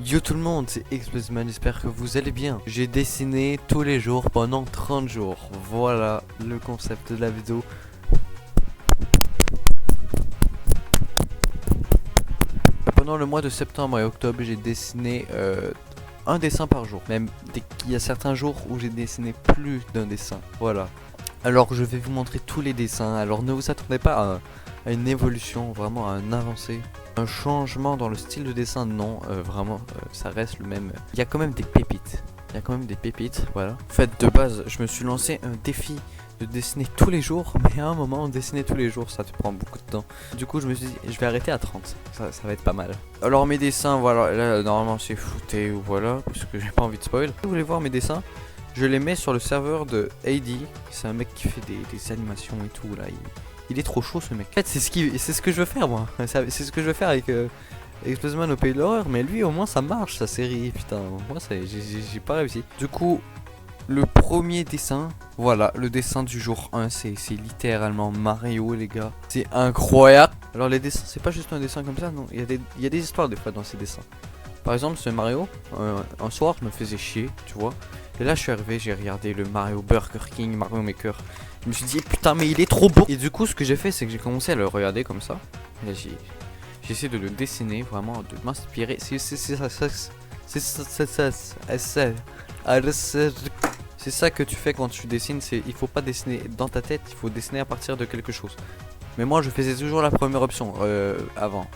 Yo tout le monde, c'est Explosiman, j'espère que vous allez bien. J'ai dessiné tous les jours pendant 30 jours. Voilà le concept de la vidéo. Pendant le mois de septembre et octobre, j'ai dessiné un dessin par jour. Même il y a certains jours où j'ai dessiné plus d'un dessin. Voilà. Alors je vais vous montrer tous les dessins. Alors ne vous attendez pas à une évolution, vraiment à un avancé. Un changement dans le style de dessin, non, vraiment, ça reste le même. Il y a quand même des pépites. Voilà. En fait, de base, je me suis lancé un défi de dessiner tous les jours. Mais à un moment, dessiner tous les jours, ça te prend beaucoup de temps. Du coup, je me suis dit, je vais arrêter à 30. Ça va être pas mal. Alors, mes dessins, voilà. Là, normalement, c'est flouté ou voilà. Parce que j'ai pas envie de spoil. Si vous voulez voir mes dessins, je les mets sur le serveur de AD. C'est un mec qui fait des animations et tout, là. Il est trop chaud ce mec. En fait c'est ce que je veux faire moi. C'est ce que je veux faire avec Explosiman au pays de l'horreur. Mais lui au moins ça marche sa série. Putain moi j'ai pas réussi. Du coup le premier dessin. Voilà le dessin du jour 1. C'est littéralement Mario les gars. C'est incroyable. Alors les dessins c'est pas juste un dessin comme ça. Non il y a des histoires des fois dans ces dessins. Par exemple ce Mario. Un soir je me faisais chier tu vois. Et là je suis arrivé, j'ai regardé le Mario Burger King, Mario Maker. Je me suis dit putain mais il est trop beau. Et du coup ce que j'ai fait c'est que j'ai commencé à le regarder comme ça. Et là j'ai essayé de le dessiner, vraiment de m'inspirer. C'est ça que tu fais quand tu dessines. Il faut pas dessiner dans ta tête, il faut dessiner à partir de quelque chose. Mais moi je faisais toujours la première option avant.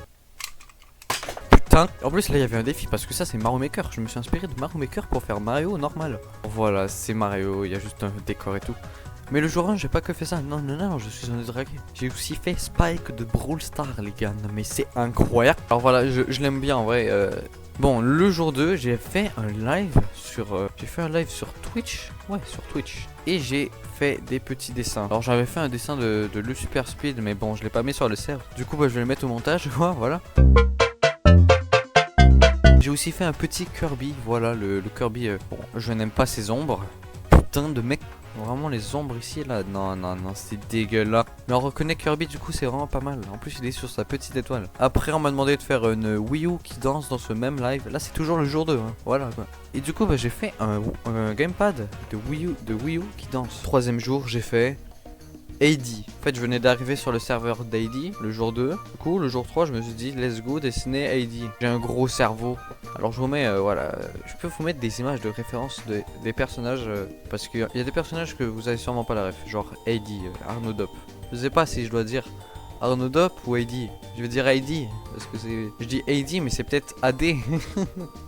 En plus là il y avait un défi parce que ça c'est Mario Maker. Je me suis inspiré de Mario Maker pour faire Mario normal. Voilà c'est Mario, il y a juste un décor et tout. Mais le jour 1 j'ai pas que fait ça. Non je suis un dragué. J'ai aussi fait Spike de Brawl Stars les gars. Non mais c'est incroyable. Alors voilà je l'aime bien en vrai. Bon le jour 2 j'ai fait un live sur Twitch. Ouais sur Twitch. Et j'ai fait des petits dessins. Alors j'avais fait un dessin de Le Super Speed. Mais bon je l'ai pas mis sur le serve. Du coup bah, je vais le mettre au montage. Voilà. J'ai aussi fait un petit Kirby, voilà le Kirby, bon je n'aime pas ces ombres, putain de mec, vraiment les ombres ici là, non c'est dégueulasse. Mais on reconnaît Kirby du coup c'est vraiment pas mal, en plus il est sur sa petite étoile. Après on m'a demandé de faire une Wii U qui danse dans ce même live, là c'est toujours le jour 2, hein. Voilà quoi. Et du coup bah, j'ai fait un gamepad de Wii U qui danse. Troisième jour j'ai fait AD. En fait je venais d'arriver sur le serveur d'AD le jour 2. Du coup le jour 3 je me suis dit let's go dessiner AD. J'ai un gros cerveau. Alors je vous mets voilà. Je peux vous mettre des images de référence des personnages. Parce qu'il y a des personnages que vous avez sûrement pas la ref. Genre AD, Arnaud Dop. Je sais pas si je dois dire Arnaud Dop ou AD. Je veux dire AD. Parce que je dis AD mais c'est peut-être AD.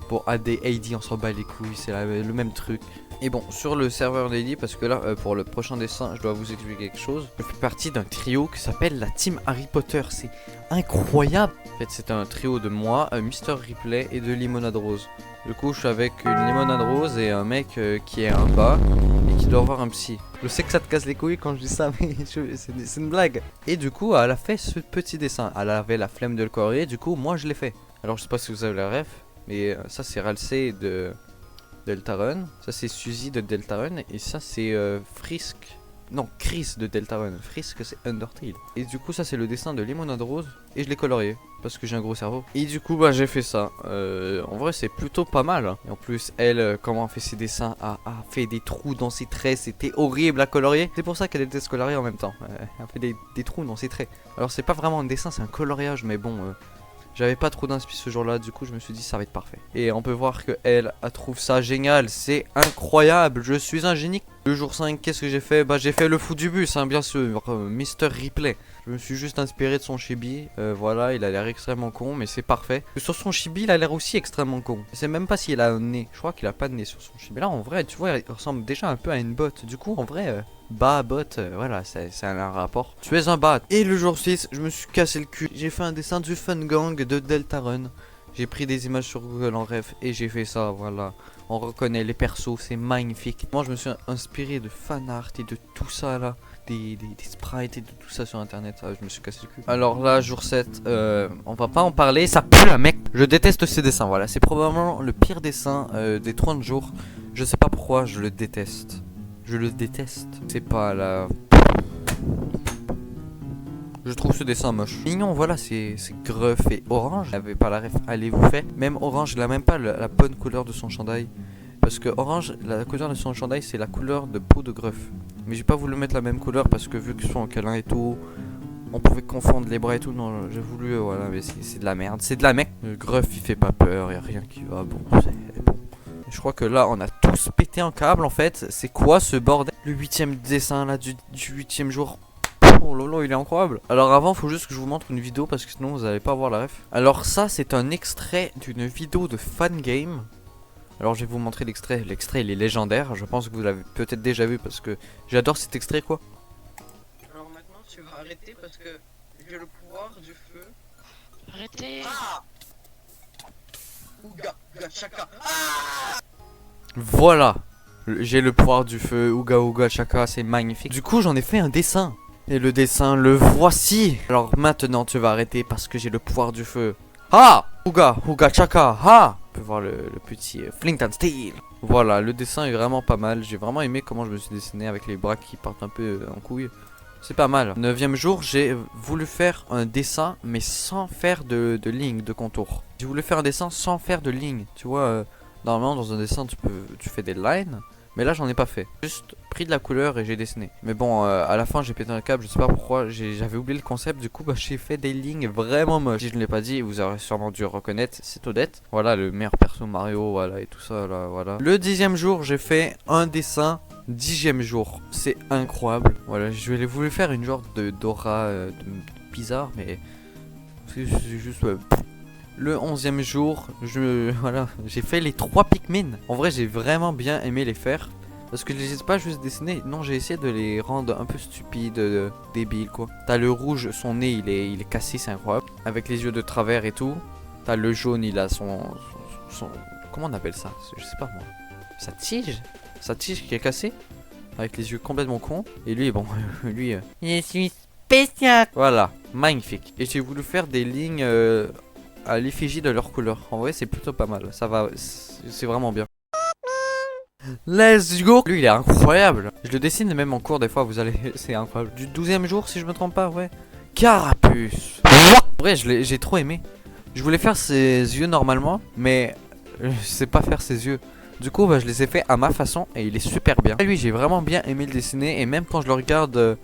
Bon AD, on s'en bat les couilles. C'est le même truc. Et bon, sur le serveur d'AD, parce que là, pour le prochain dessin, je dois vous expliquer quelque chose. Je fais partie d'un trio qui s'appelle la Team Harry Potter. C'est incroyable. En fait, c'est un trio de moi, Mister Ripley et de Limonade Rose. Du coup, je suis avec une Limonade Rose et un mec qui est un bas et qui doit avoir un psy. Je sais que ça te casse les couilles quand je dis ça, mais c'est une blague. Et du coup, elle a fait ce petit dessin. Elle avait la flemme de le corriger, du coup, moi, je l'ai fait. Alors, je sais pas si vous avez la ref, mais ça, c'est Ralsei de Deltarune, ça c'est Suzy de Deltarune et ça c'est Frisk. Non, Chris de Deltarune. Frisk c'est Undertale. Et du coup ça c'est le dessin de Limonade Rose et je l'ai colorié parce que j'ai un gros cerveau. Et du coup bah j'ai fait ça. En vrai c'est plutôt pas mal. Hein. Et en plus elle comment elle fait ses dessins a fait des trous dans ses traits. C'était horrible à colorier. C'est pour ça qu'elle était coloriée en même temps. Elle a fait des trous dans ses traits. Alors c'est pas vraiment un dessin, c'est un coloriage mais bon. J'avais pas trop d'inspi ce jour-là, du coup je me suis dit ça va être parfait. Et on peut voir que elle trouve ça génial, c'est incroyable, je suis un génie. Le jour 5, qu'est-ce que j'ai fait? Bah j'ai fait le fou du bus, hein, bien sûr, Mister Ripley. Je me suis juste inspiré de son chibi, voilà, il a l'air extrêmement con, mais c'est parfait. Sur son chibi, il a l'air aussi extrêmement con. Je sais même pas s'il a un nez, je crois qu'il a pas de nez sur son chibi. Là en vrai, tu vois, il ressemble déjà un peu à une botte. Du coup en vrai... bot, voilà, c'est un rapport. Tu es un bot. Et le jour 6, je me suis cassé le cul. J'ai fait un dessin du Fun Gang de Deltarune. J'ai pris des images sur Google en ref et j'ai fait ça, voilà. On reconnaît les persos, c'est magnifique. Moi, je me suis inspiré de fan art et de tout ça là. Des sprites et de tout ça sur internet. Ah, je me suis cassé le cul. Alors là, jour 7, on va pas en parler. Ça pue, un mec. Je déteste ces dessins, voilà. C'est probablement le pire dessin des 30 jours. Je sais pas pourquoi, je le déteste. Je le déteste. C'est pas la... Je trouve ce dessin moche. Mignon, voilà, c'est Gruff et Orange. J'avais pas la ref, allez vous faire. Même Orange, il a même pas la bonne couleur de son chandail. Parce que Orange, la couleur de son chandail, c'est la couleur de peau de Gruff. Mais j'ai pas voulu mettre la même couleur parce que vu qu'ils sont en câlin et tout, on pouvait confondre les bras et tout. Non, j'ai voulu, voilà, mais c'est de la merde. C'est de la merde. Gruff, il fait pas peur, y a rien qui va. Bon, c'est bon. Je crois que là, on a tous pété un câble en fait. C'est quoi ce bordel? Le 8ème dessin là du 8ème jour. Oh lolo, il est incroyable. Alors avant, faut juste que je vous montre une vidéo parce que sinon vous allez pas voir la ref. Alors ça, c'est un extrait d'une vidéo de Fan Game. Alors je vais vous montrer l'extrait. L'extrait, il est légendaire. Je pense que vous l'avez peut-être déjà vu parce que j'adore cet extrait quoi. Alors maintenant, tu vas arrêter parce que j'ai le pouvoir du feu. Arrêtez. Ah Ouga, ouga, chaka. Voilà. J'ai le pouvoir du feu. Ouga ouga chaka, c'est magnifique. Du coup, j'en ai fait un dessin. Et le dessin, le voici. Alors maintenant, tu vas arrêter parce que j'ai le pouvoir du feu. Ah Ouga, ouga, chaka, ha. On peut voir le petit Flint and Steel. Voilà, le dessin est vraiment pas mal. J'ai vraiment aimé comment je me suis dessiné avec les bras qui partent un peu en couille. C'est pas mal. 9ème jour, j'ai voulu faire un dessin, mais sans faire de ligne, de contour. J'ai voulu faire un dessin sans faire de ligne. Tu vois, normalement, dans un dessin, tu fais des lines. Mais là j'en ai pas fait, juste pris de la couleur et j'ai dessiné. Mais bon à la fin j'ai pété un câble, je sais pas pourquoi, j'avais oublié le concept. Du coup bah j'ai fait des lignes vraiment moches. Si je ne l'ai pas dit, vous aurez sûrement dû reconnaître, c'est Odette. Voilà le meilleur perso Mario, voilà et tout ça là, voilà. Le 10ème jour j'ai fait un dessin. 10ème jour, c'est incroyable. Voilà, je voulu faire une genre d'aura bizarre, mais c'est juste le 11ème jour, voilà, j'ai fait les 3 Pikmin. En vrai, j'ai vraiment bien aimé les faire. Parce que je les ai pas juste dessinés. Non, j'ai essayé de les rendre un peu stupides, débiles quoi. T'as le rouge, son nez il est cassé, c'est incroyable. Avec les yeux de travers et tout. T'as le jaune, il a son comment on appelle ça? Je sais pas moi. Sa tige? Sa tige qui est cassée. Avec les yeux complètement cons. Et lui, bon, lui... je suis spécial. Voilà, magnifique. Et j'ai voulu faire des lignes... à l'effigie de leur couleur. En vrai c'est plutôt pas mal. Ça va, c'est vraiment bien. Let's go. Lui il est incroyable. Je le dessine même en cours des fois, vous allez... C'est incroyable. Du 12ème jour si je me trompe pas, ouais. Carapuce. En vrai j'ai trop aimé. Je voulais faire ses yeux normalement, mais je sais pas faire ses yeux. Du coup bah, je les ai fait à ma façon et il est super bien. Et lui j'ai vraiment bien aimé le dessiner et même quand je le regarde...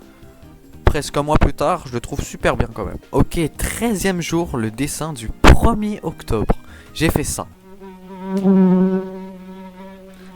presque un mois plus tard, je le trouve super bien quand même. Ok, 13ème jour, le dessin du 1er octobre. J'ai fait ça.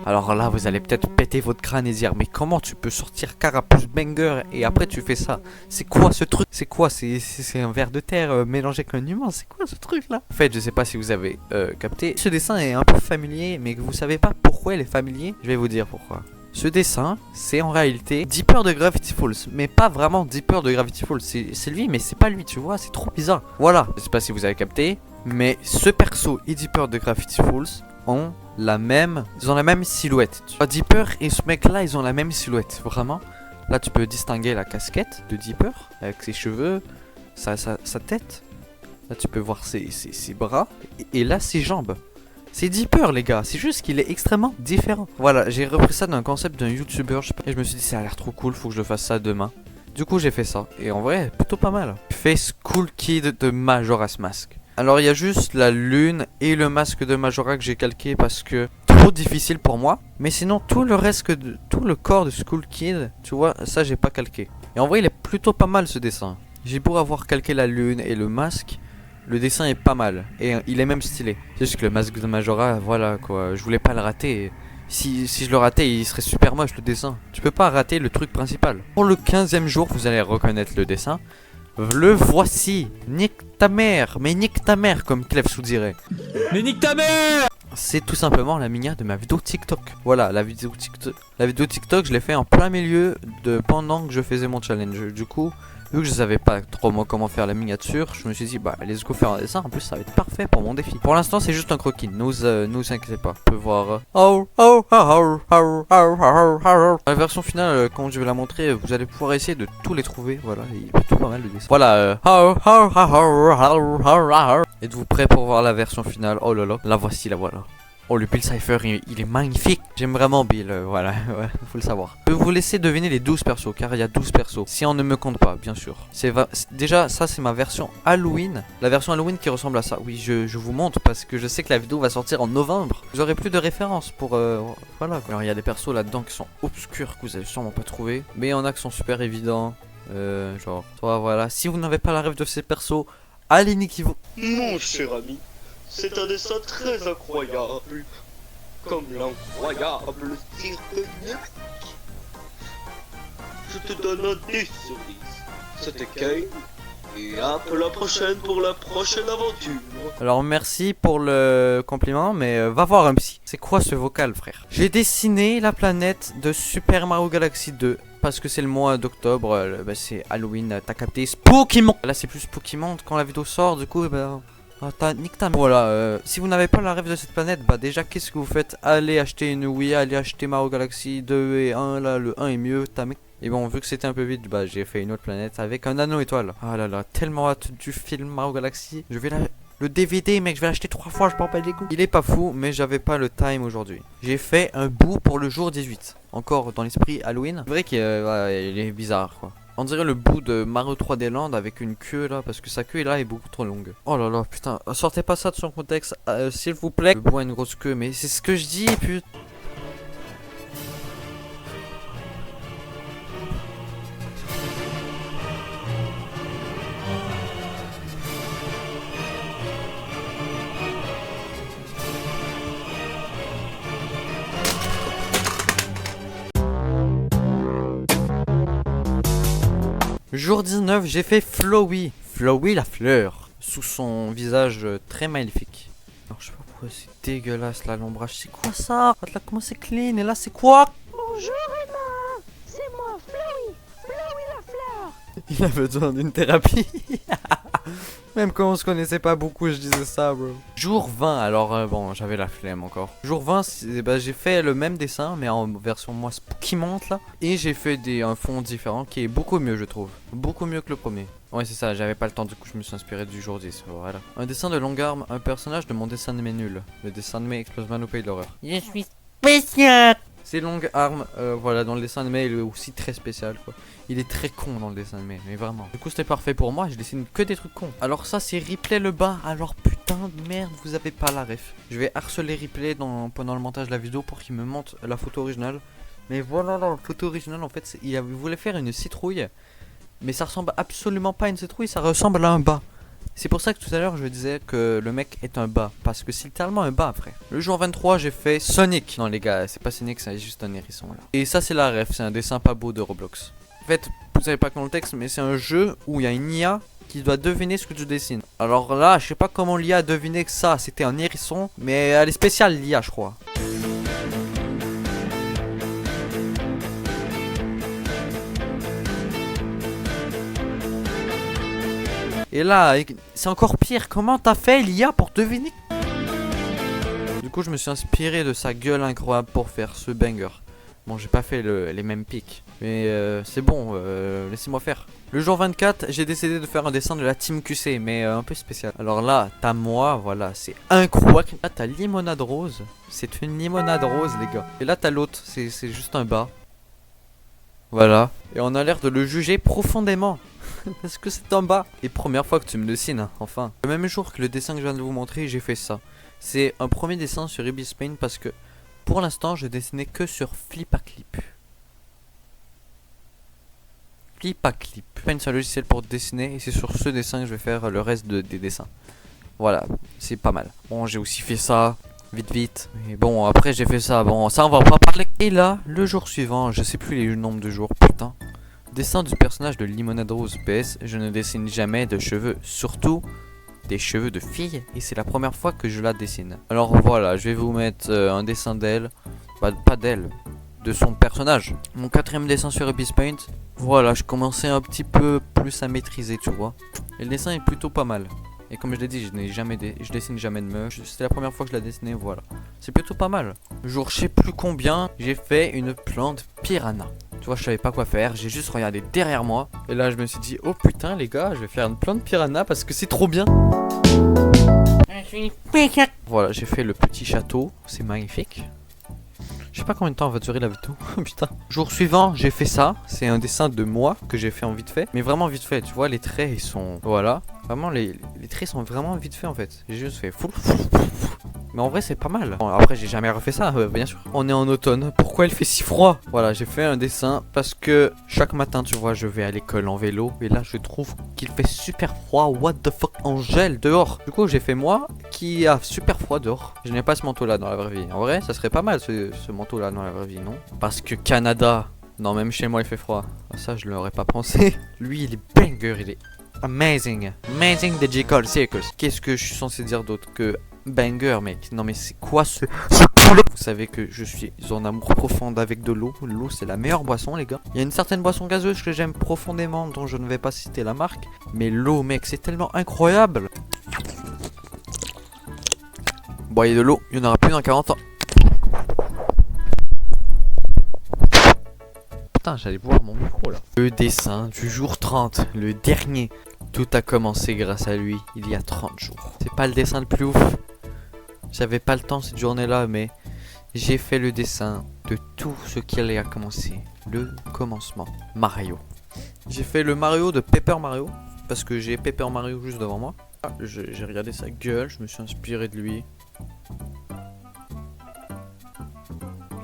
Alors là, vous allez peut-être péter votre crâne et dire, mais comment tu peux sortir Carapuce Banger et après tu fais ça? C'est quoi ce truc? C'est quoi? C'est un ver de terre mélangé avec un humain? C'est quoi ce truc là? En fait, je sais pas si vous avez capté. Ce dessin est un peu familier, mais que vous savez pas pourquoi il est familier. Je vais vous dire pourquoi. Ce dessin, c'est en réalité Dipper de Gravity Falls. Mais pas vraiment Dipper de Gravity Falls. C'est lui, mais c'est pas lui, tu vois. C'est trop bizarre. Voilà. Je sais pas si vous avez capté. Mais ce perso et Dipper de Gravity Falls ont la même... Ils ont la même silhouette. Dipper et ce mec-là, ils ont la même silhouette. Vraiment. Là, tu peux distinguer la casquette de Dipper. Avec ses cheveux, sa tête. Là, tu peux voir ses bras. Et là, ses jambes. C'est Dipper les gars, c'est juste qu'il est extrêmement différent. Voilà, j'ai repris ça d'un concept d'un youtubeur et je me suis dit ça a l'air trop cool, faut que je fasse ça demain. Du coup j'ai fait ça, et en vrai plutôt pas mal. Face Cool Kid de Majora's Mask. Alors il y a juste la lune et le masque de Majora que j'ai calqué parce que trop difficile pour moi. Mais sinon tout le reste, tout le corps de Skull Kid, tu vois, ça j'ai pas calqué. Et en vrai il est plutôt pas mal ce dessin. J'ai beau avoir calqué la lune et le masque, le dessin est pas mal, et il est même stylé. C'est juste que le masque de Majora, voilà quoi, je voulais pas le rater. Si je le ratais, il serait super moche le dessin. Tu peux pas rater le truc principal. Pour le 15ème jour, vous allez reconnaître le dessin. Le voici. Nique ta mère, mais nique ta mère comme Clefsou dirait. Mais nique ta mère! C'est tout simplement la miniature de ma vidéo TikTok. Voilà, la vidéo TikTok, je l'ai fait en plein milieu de pendant que je faisais mon challenge. Du coup, vu que je savais pas trop moi comment faire la miniature, je me suis dit bah let's go faire un dessin. En plus ça va être parfait pour mon défi. Pour l'instant c'est juste un croquis, ne vous inquiétez pas. On peut voir la version finale quand je vais la montrer, vous allez pouvoir essayer de tous les trouver. Voilà, il est plutôt pas mal le dessin. Voilà. Êtes-vous prêts pour voir la version finale? Oh là là, la voici, la voilà. Oh, le Bill Cipher, il est magnifique. J'aime vraiment Bill, voilà, ouais, faut le savoir. Je vais vous laisser deviner les 12 persos, car il y a 12 persos. Si on ne me compte pas, bien sûr. Déjà, ça, c'est ma version Halloween. La version Halloween qui ressemble à ça. Oui, je vous montre, parce que je sais que la vidéo va sortir en novembre. Vous aurez plus de références pour... voilà. Alors, il y a des persos là-dedans qui sont obscurs, que vous avez sûrement pas trouvé. Mais il y en a qui sont super évidents. Genre, toi, voilà. Si vous n'avez pas la rêve de ces persos, allez, niquez-vous. Mon cher ami, c'est un dessin très incroyable, comme l'incroyable cirque Nick. Je te donne un 10 sur 10. C'était Kane, et à la prochaine pour la prochaine aventure. Alors merci pour le compliment, mais va voir un psy. C'est quoi ce vocal, frère? J'ai dessiné la planète de Super Mario Galaxy 2. Parce que c'est le mois d'octobre, c'est Halloween, t'as capté Pokémon. Là c'est plus Pokémon quand la vidéo sort, du coup nique ta mère. Voilà, si vous n'avez pas la rêve de cette planète, bah déjà qu'est-ce que vous faites? Allez acheter une Wii, allez acheter Mario Galaxy 2 et 1, là le 1 est mieux, ta mec. Et bon, vu que c'était un peu vite, bah j'ai fait une autre planète avec un anneau étoile. Ah là là, tellement hâte du film Mario Galaxy. Je vais le DVD, mec, je vais l'acheter 3 fois, je prends pas les goûts. Il est pas fou, mais j'avais pas le time aujourd'hui. J'ai fait un bout pour le jour 18. Encore dans l'esprit Halloween. C'est vrai qu'il est bizarre, quoi. On dirait le bout de Mario 3D Land avec une queue là, parce que sa queue là est beaucoup trop longue. Oh là là, putain, sortez pas ça de son contexte, s'il vous plaît. Le bout a une grosse queue, mais c'est ce que je dis, putain. Jour 19, j'ai fait Flowey. Flowey la fleur. Sous son visage très magnifique. Alors je sais pas pourquoi c'est dégueulasse là l'ombrage. C'est quoi ça? Regarde là comment c'est clean. Et là c'est quoi? Bonjour Emma, c'est moi Flowey, Flowey la fleur. Il a besoin d'une thérapie. Même quand on se connaissait pas beaucoup, je disais ça, bro. Jour 20, alors bon, j'avais la flemme encore. Jour 20, j'ai fait le même dessin, mais en version moi Pokémon là. Et j'ai fait un fond différent qui est beaucoup mieux, je trouve. Beaucoup mieux que le premier. Ouais, c'est ça, j'avais pas le temps, du coup je me suis inspiré du jour 10. Voilà. Un dessin de longue arme, un personnage de mon dessin animé nul. Le dessin animé Explose-Man au pays de l'horreur. Je suis spécial. C'est longue arme, voilà, dans le dessin animé, il est aussi très spécial, quoi. Il est très con dans le dessin animé, mais vraiment. Du coup, c'était parfait pour moi, je dessine que des trucs cons. Alors ça, c'est Replay le bas, alors putain de merde, vous avez pas la ref. Je vais harceler Replay pendant le montage de la vidéo pour qu'il me montre la photo originale. Mais voilà, la photo originale, en fait, il voulait faire une citrouille. Mais ça ressemble absolument pas à une citrouille, ça ressemble à un bas. C'est pour ça que tout à l'heure je disais que le mec est un bas. Parce que c'est littéralement un bas, frère. Le jour 23, j'ai fait Sonic. Non les gars, c'est pas Sonic, c'est juste un hérisson là. Et ça c'est la ref, c'est un dessin pas beau de Roblox. En fait, vous savez pas comment le texte, mais c'est un jeu où il y a une IA qui doit deviner ce que tu dessines. Alors là, je sais pas comment l'IA a deviné que ça, c'était un hérisson. Mais elle est spéciale l'IA, je crois. Et là, c'est encore pire. Comment t'as fait l'IA pour deviner? Du coup, je me suis inspiré de sa gueule incroyable pour faire ce banger. Bon, j'ai pas fait les mêmes pics. Mais c'est bon, laissez-moi faire. Le jour 24, j'ai décidé de faire un dessin de la Team QC, mais un peu spécial. Alors là, t'as moi, voilà, c'est incroyable. Là, t'as limonade rose. C'est une limonade rose, les gars. Et là, t'as l'autre, c'est juste un bas. Voilà. Et on a l'air de le juger profondément. Parce que c'est en bas. Et première fois que tu me dessines, hein, enfin. Le même jour que le dessin que je viens de vous montrer, j'ai fait ça. C'est un premier dessin sur Ibis Paint parce que pour l'instant, je dessinais que sur Flipaclip. Flipaclip. Paint, c'est un logiciel pour dessiner et c'est sur ce dessin que je vais faire le reste des dessins. Voilà, c'est pas mal. Bon, j'ai aussi fait ça. Vite. Et bon, après j'ai fait ça. Bon, ça on va pas parler. Et là, le jour suivant, je sais plus les nombres de jours, putain. Dessin du personnage de Limonade Rose PS, je ne dessine jamais de cheveux, surtout des cheveux de fille, et c'est la première fois que je la dessine. Alors voilà, je vais vous mettre un dessin d'elle, pas d'elle, de son personnage. Mon quatrième dessin sur Ibis Paint, voilà, je commençais un petit peu plus à maîtriser, tu vois. Et le dessin est plutôt pas mal. Et comme je l'ai dit, je dessine jamais de meuf. C'était la première fois que je la dessinais, voilà. C'est plutôt pas mal. Jour je sais plus combien, j'ai fait une plante piranha. Tu vois, je savais pas quoi faire, j'ai juste regardé derrière moi. Et là, je me suis dit, oh putain, les gars, je vais faire une plante piranha parce que c'est trop bien. Voilà, j'ai fait le petit château, c'est magnifique. Je sais pas combien de temps va durer la vidéo. Putain. Jour suivant, j'ai fait ça. C'est un dessin de moi que j'ai fait en vite fait. Mais vraiment vite fait. Tu vois, les traits, ils sont... Voilà. Vraiment, les traits sont vraiment vite fait en fait. J'ai juste fait... Mais en vrai, c'est pas mal. Bon, après, j'ai jamais refait ça, bien sûr. On est en automne. Pourquoi il fait si froid? Voilà, j'ai fait un dessin parce que chaque matin, tu vois, je vais à l'école en vélo. Et là, je trouve qu'il fait super froid. What the fuck? On gèle dehors. Du coup, j'ai fait moi qui a super froid dehors. Je n'ai pas ce manteau-là dans la vraie vie. En vrai, ça serait pas mal ce manteau-là dans la vraie vie, non? Parce que Canada... Non, même chez moi, il fait froid. Ah, ça, je l'aurais pas pensé. Lui, il est banger. Il est amazing. Amazing de J. Cole Circus. Qu'est-ce que je suis censé dire d'autre que... Banger, mec. Non mais c'est quoi ce poulet? Vous savez que je suis en amour profond avec de l'eau. L'eau c'est la meilleure boisson, les gars. Il y a une certaine boisson gazeuse que j'aime profondément, dont je ne vais pas citer la marque. Mais l'eau, mec, c'est tellement incroyable. Boyez de l'eau, il n'y en aura plus dans 40 ans. Putain, j'allais voir mon micro là. Le dessin du jour 30, le dernier. Tout a commencé grâce à lui, il y a 30 jours. C'est pas le dessin le plus ouf. J'avais pas le temps cette journée-là, mais j'ai fait le dessin de tout ce qui allait à commencer. Le commencement. Mario. J'ai fait le Mario de Paper Mario, parce que j'ai Paper Mario juste devant moi. Ah, j'ai regardé sa gueule, je me suis inspiré de lui.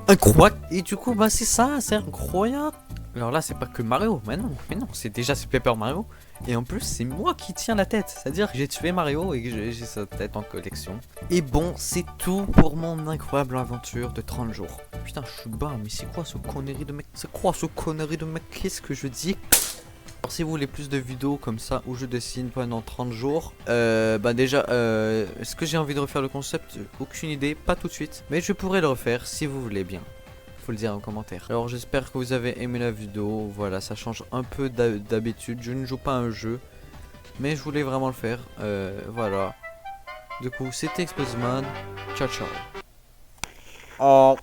Incroyable. Et du coup, bah c'est ça, c'est incroyable. Alors là, c'est pas que Mario, mais non, c'est déjà c'est Paper Mario. Et en plus, c'est moi qui tiens la tête. C'est-à-dire que j'ai tué Mario et que j'ai sa tête en collection. Et bon, c'est tout pour mon incroyable aventure de 30 jours. Putain, je suis bas, mais c'est quoi ce connerie de mec? C'est quoi ce connerie de mec? Qu'est-ce que je dis? Alors si vous voulez plus de vidéos comme ça où je dessine pendant 30 jours, bah déjà, est-ce que j'ai envie de refaire le concept? Aucune idée, pas tout de suite. Mais je pourrais le refaire si vous voulez bien. Faut le dire en commentaire. Alors j'espère que vous avez aimé la vidéo. Voilà, ça change un peu d'habitude. Je ne joue pas à un jeu, mais je voulais vraiment le faire. Voilà. Du coup, c'était Exploseman. Ciao ciao. Oh.